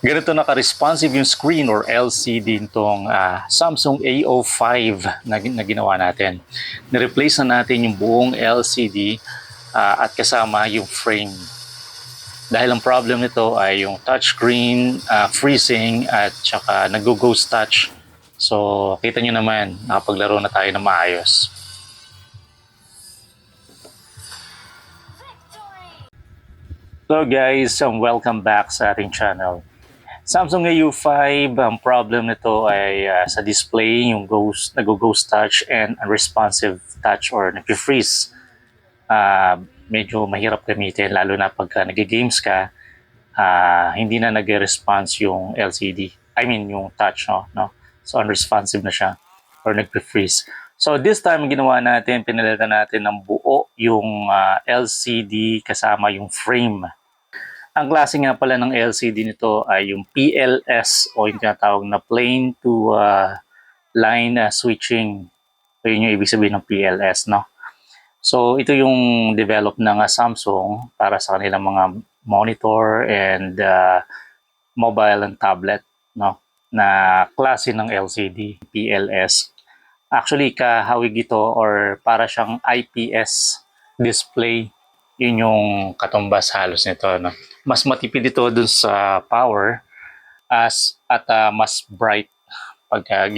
Ganito naka-responsive yung screen or LCD nitong Samsung A05 na ginawa natin. Nireplace na natin yung buong LCD at kasama yung frame. Dahil ang problem nito ay yung touchscreen, freezing at saka nag-ghost touch. So kita nyo naman, nakapaglaro na tayo na maayos. Hello guys, welcome back sa ating channel. Samsung A05, ang problem nito ay sa display, yung nag-ghost touch and unresponsive touch or nag-freeze. Medyo mahirap gamitin lalo na pagka nag-games ka, hindi na nag-response yung LCD. I mean yung touch, no? So unresponsive na siya or nag-freeze. So this time ginawa natin, pinalitan natin ng buo yung LCD kasama yung frame. Ang klase nga pala ng LCD nito ay yung PLS o yung tinatawag na plane to line switching. So yun yung ibig sabihin ng PLS, no? So ito yung develop ng Samsung para sa kanilang mga monitor and mobile and tablet, no? Na klase ng LCD, PLS. Actually, kahawig ito or para siyang IPS display. Yun yung katumbas halos nito, no? Mas matipid ito dun sa power at mas bright pagka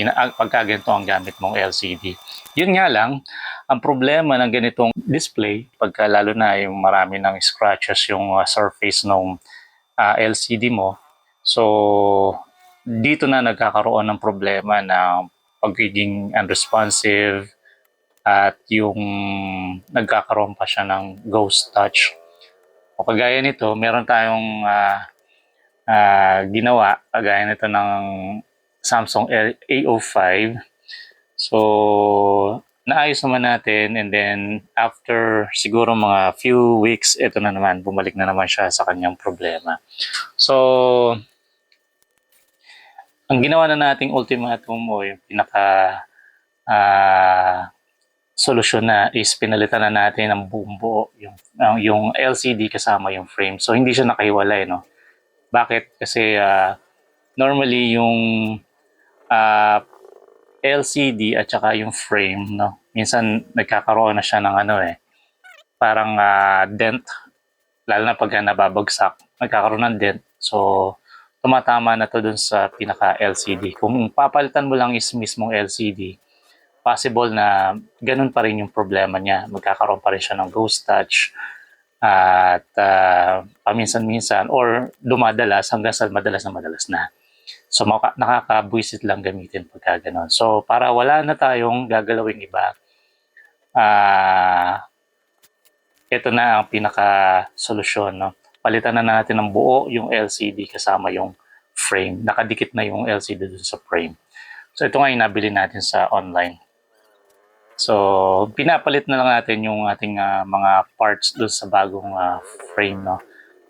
ganito ang gamit mong LCD. Yun nga lang, ang problema ng ganitong display, pagka lalo na yung marami ng scratches yung surface ng LCD mo, so dito na nagkakaroon ng problema na pagiging unresponsive at yung nagkakaroon pa siya ng ghost touch. O kagaya nito, meron tayong ginawa, kagaya nito ng Samsung A05. So, naayos naman natin and then after siguro mga few weeks, ito na naman, bumalik na naman siya sa kanyang problema. So, ang ginawa na nating ultimatum o yung pinaka solusyon na is pinalitan na natin ng buong buo yung LCD kasama yung frame. So hindi siya nakahiwalay, no? Bakit? Kasi normally yung LCD at saka yung frame, no? Minsan nagkakaroon na siya ng parang dent, lalo na pagka nababagsak, nagkakaroon ng dent. So tumatama na to dun sa pinaka LCD. Kung papalitan mo lang is mismong LCD, possible na ganun pa rin yung problema niya. Magkakaroon pa rin siya ng ghost touch at paminsan-minsan or dumadalas hanggang sa madalas na. So nakakabwisit lang gamitin pagka ganun. So para wala na tayong gagalawing iba, ito na ang pinaka-solusyon. No? Palitan na natin ng buo yung LCD kasama yung frame. Nakadikit na yung LCD dun sa frame. So ito nga yung nabili natin sa online. So, pinapalit na lang natin yung ating mga parts doon sa bagong frame, no?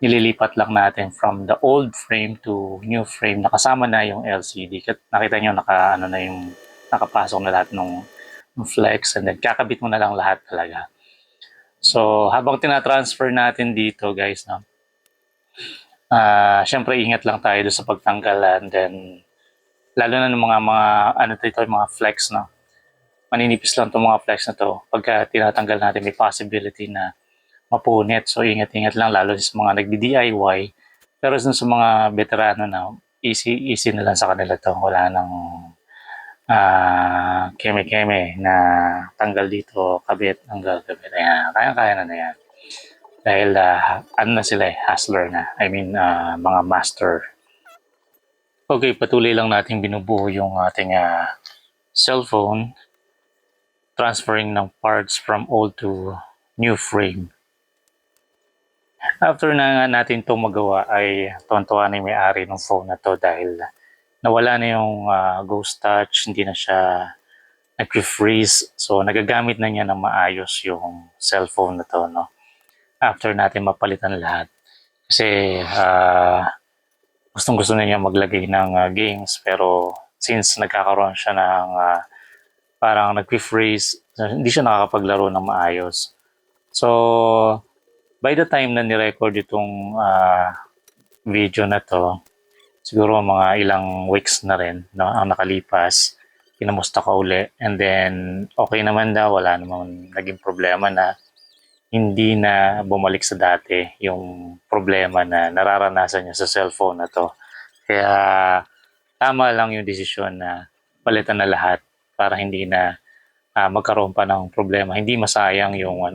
Nililipat lang natin from the old frame to new frame. Nakasama na yung LCD. Nakita nyo, nakapasok na lahat ng flex and then kakabit mo na lang lahat talaga. So, habang tinatransfer natin dito, guys, no? Syempre, ingat lang tayo doon sa pagtanggal and then lalo na ng mga flex, no? Maninipis lang itong mga flex na to. Pagka tinatanggal natin, may possibility na mapunit. So, ingat-ingat lang, lalo sa mga nagdi-DIY. Pero sa mga veterano na, easy na lang sa kanila to. Wala nang keme-keme na tanggal dito, kabit, tanggal, kabit. Ayan, kaya-kaya na yan. Dahil, hustler na. I mean, mga master. Okay, patuloy lang natin binubuo yung ating cellphone, transferring ng parts from old to new frame. After na natin itong magawa ay tuwan-tuwa na yung may-ari ng phone na to dahil nawala na yung ghost touch, hindi na siya nag-freeze. So nagagamit na niya ng maayos yung cellphone na to, no? After natin mapalitan lahat. Kasi gustong-gusto na niya maglagay ng games pero since nagkakaroon siya ng parang nag-freeze, hindi siya nakakapaglaro ng maayos. So, by the time na ni-record itong video na to, siguro mga ilang weeks na rin no, ang nakalipas. Kinamusta ko uli. And then, okay naman daw. Wala namang naging problema na hindi na bumalik sa dati yung problema na nararanasan niya sa cellphone na to. Kaya tama lang yung desisyon na palitan na lahat para hindi na magkaroon pa ng problema. Hindi masayang yung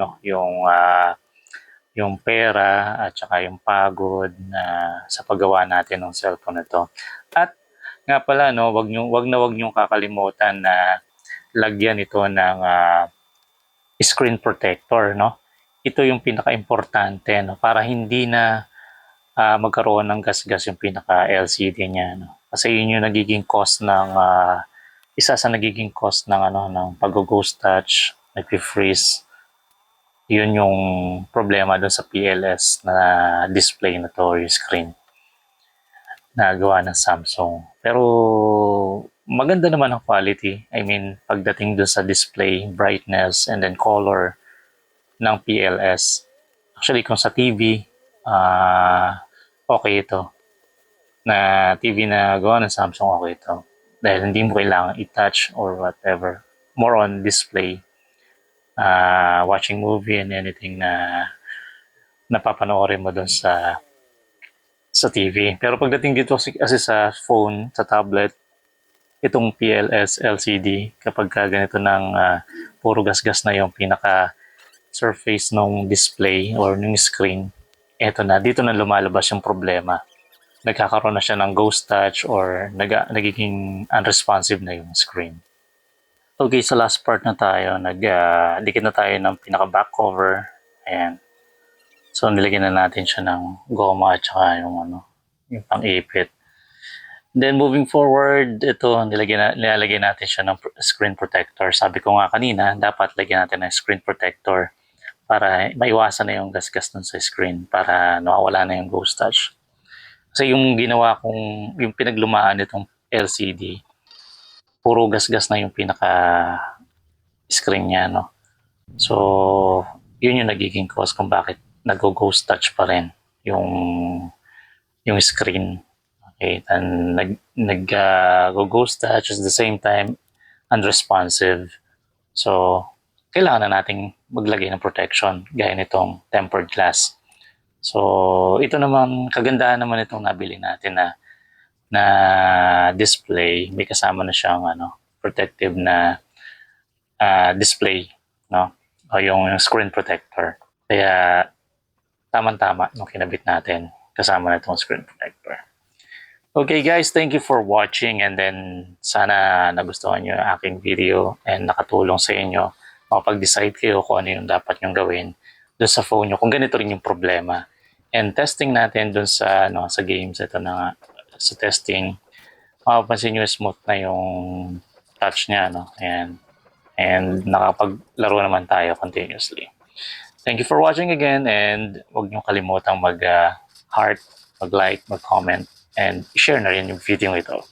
yung pera at saka yung pagod na sa paggawa natin ng cellphone na to. At nga pala no, wag niyo kakalimutan na lagyan ito ng screen protector no. Ito yung pinaka-importante no para hindi na magkaroon ng gasgas yung pinaka LCD niya no. Kasi yun yung nagiging cost ng isa sa nagiging cost ng ng pag-ghost touch, nag-freeze. Yun yung problema doon sa PLS na display na to, yung screen na gawa ng Samsung. Pero maganda naman ang quality. I mean, pagdating doon sa display, brightness, and then color ng PLS. Actually, kung sa TV, okay ito. Na TV na gawa ng Samsung, okay ito. Dahil hindi mo kailangan i-touch or whatever. More on display. Watching movie and anything na napapanoorin mo doon sa TV. Pero pagdating dito kasi sa phone, sa tablet, itong PLS LCD, kapag ganito ng puro gasgas na yung pinaka surface ng display or ng screen, eto na, dito na lumalabas yung problema. Nagkakaroon na siya ng ghost touch or nagiging unresponsive na yung screen. Okay, sa last part na tayo, dikit na tayo ng pinaka-back cover. Ayan. So, nilagyan na natin siya ng goma at saka yung yung pang-ipit. Then, moving forward, ito, nilalagyan natin siya ng screen protector. Sabi ko nga kanina, dapat lagyan natin ng screen protector para maiwasan na yung gasgas dun sa screen para nawawala na yung ghost touch. Kasi yung ginawa kong, yung pinaglumaan nitong LCD, puro gasgas na yung pinaka screen niya, no? So, yun yung nagiging cause kung bakit nag-ghost touch pa rin yung screen. Okay, and nag-ghost touch at the same time unresponsive. So, kailangan na nating maglagay ng protection gaya nitong tempered glass. So, ito naman, kagandahan naman itong nabili natin na display, may kasama na siyang protective na display, no? O yung screen protector. Kaya tama-tama nung kinabit natin kasama na itong screen protector. Okay guys, thank you for watching and then sana nagustuhan nyo yung aking video and nakatulong sa inyo. Makapag-decide kayo kung ano yung dapat nyong gawin doon sa phone nyo kung ganito rin yung problema. And testing natin doon sa sa games, ito na nga, sa testing, mapapansin nyo smooth na yung touch niya, no? And nakapaglaro naman tayo continuously. Thank you for watching again and huwag nyo kalimutang mag-heart, mag-like, mag-comment, and share na rin yung video ito.